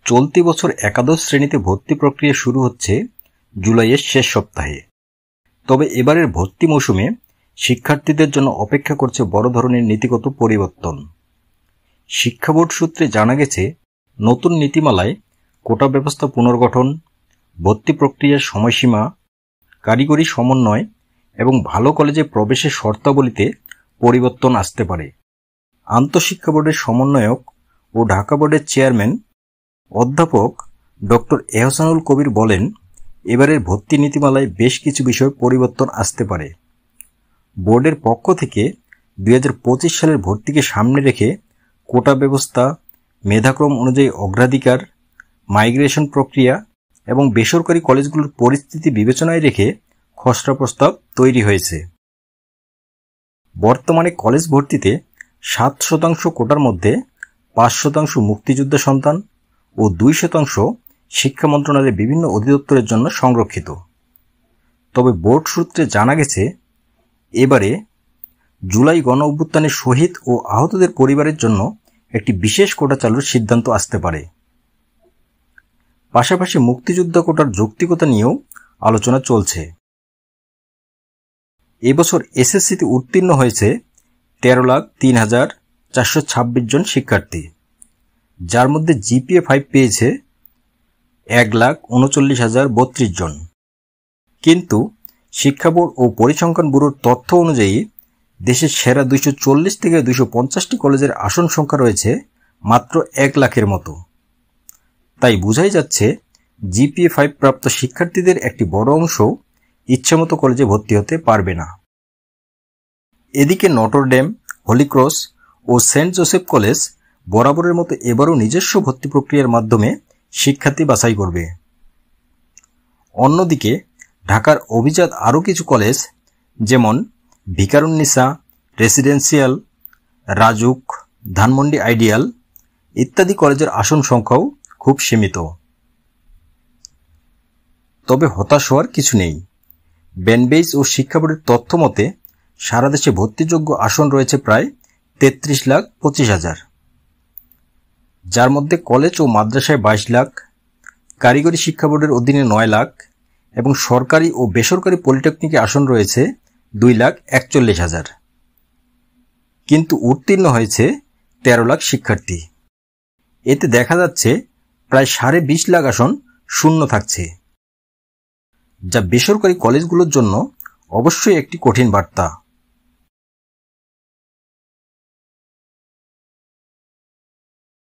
চলতি বছর একাদশ শ্রেণীতে ভর্তি প্রক্রিয়া শুরু হচ্ছে জুলাইয়ের শেষ সপ্তাহে। তবে এবারের ভর্তি মৌসুমে শিক্ষার্থীদের জন্য অপেক্ষা করছে বড় ধরনের নীতিগত পরিবর্তন। শিক্ষা বোর্ড সূত্রে জানা গেছে, নতুন নীতিমালায় কোটা ব্যবস্থা পুনর্গঠন, ভর্তি প্রক্রিয়ার সময়সীমা, কারিগরি সমন্বয় এবং ভালো কলেজে প্রবেশের শর্তাবলীতে পরিবর্তন আসতে পারে। আন্তঃশিক্ষা বোর্ডের সমন্বয়ক ও ঢাকা বোর্ডের চেয়ারম্যান অধ্যাপক ডক্টর এহসানুল কবির বলেন, এবারের ভর্তি নীতিমালায় বেশ কিছু বিষয় পরিবর্তন আসতে পারে। বোর্ডের পক্ষ থেকে 2025 সালের ভর্তিকে সামনে রেখে কোটা ব্যবস্থা, মেধাক্রম অনুযায়ী অগ্রাধিকার, মাইগ্রেশন প্রক্রিয়া এবং বেসরকারি কলেজগুলোর পরিস্থিতি বিবেচনায় রেখে খসড়া প্রস্তাব তৈরি হয়েছে। বর্তমানে কলেজ ভর্তিতে 7% কোটার মধ্যে 5% মুক্তিযোদ্ধা সন্তান ও 2% শিক্ষা মন্ত্রণালয়ের বিভিন্ন অধিদপ্তরের জন্য সংরক্ষিত। তবে বোর্ড সূত্রে জানা গেছে, এবারে জুলাই গণ অভ্যুত্থানের শহীদ ও আহতদের পরিবারের জন্য একটি বিশেষ কোটা চালুর সিদ্ধান্ত আসতে পারে। পাশাপাশি মুক্তিযোদ্ধা কোটার যৌক্তিকতা নিয়েও আলোচনা চলছে। এবছর এসএসসিতে উত্তীর্ণ হয়েছে 13,03,426 জন শিক্ষার্থী, যার মধ্যে জিপিএ 5 পেয়েছে 1,39,032 জন। কিন্তু শিক্ষা বোর্ড ও পরিসংখ্যান ব্যুরোর তথ্য অনুযায়ী দেশের সেরা 240 থেকে 250টি কলেজের আসন সংখ্যা রয়েছে মাত্র 1 লাখের মতো। তাই বোঝাই যাচ্ছে, জিপিএ 5 প্রাপ্ত শিক্ষার্থীদের একটি বড় অংশ ইচ্ছামতো কলেজে ভর্তি হতে পারবে না। এদিকে নটরডেম, হলিক্রস ও সেন্ট জোসেফ কলেজ বরাবরের মতো এবারও নিজস্ব ভর্তি প্রক্রিয়ার মাধ্যমে শিক্ষার্থী বাছাই করবে। অন্যদিকে ঢাকার অভিজাত আরও কিছু কলেজ, যেমন ভিকারুন্নিসা রেসিডেন্সিয়াল, রাজুক, ধানমন্ডি আইডিয়াল ইত্যাদি কলেজের আসন সংখ্যাও খুব সীমিত। তবে হতাশ হওয়ার কিছু নেই। ব্যানবেইস ও শিক্ষা বোর্ডের তথ্য মতে সারা দেশে ভর্তিযোগ্য আসন রয়েছে প্রায় 33,25,000, যার মধ্যে কলেজ ও মাদ্রাসায় 22 লাখ, কারিগরি শিক্ষা বোর্ডের অধীনে 9 লাখ এবং সরকারি ও বেসরকারি পলিটেকনিকে আসন রয়েছে 2,41,000। কিন্তু উত্তীর্ণ হয়েছে 13 লাখ শিক্ষার্থী। এতে দেখা যাচ্ছে প্রায় 20.5 লাখ আসন শূন্য থাকছে, যা বেসরকারি কলেজগুলোর জন্য অবশ্যই একটি কঠিন বার্তা।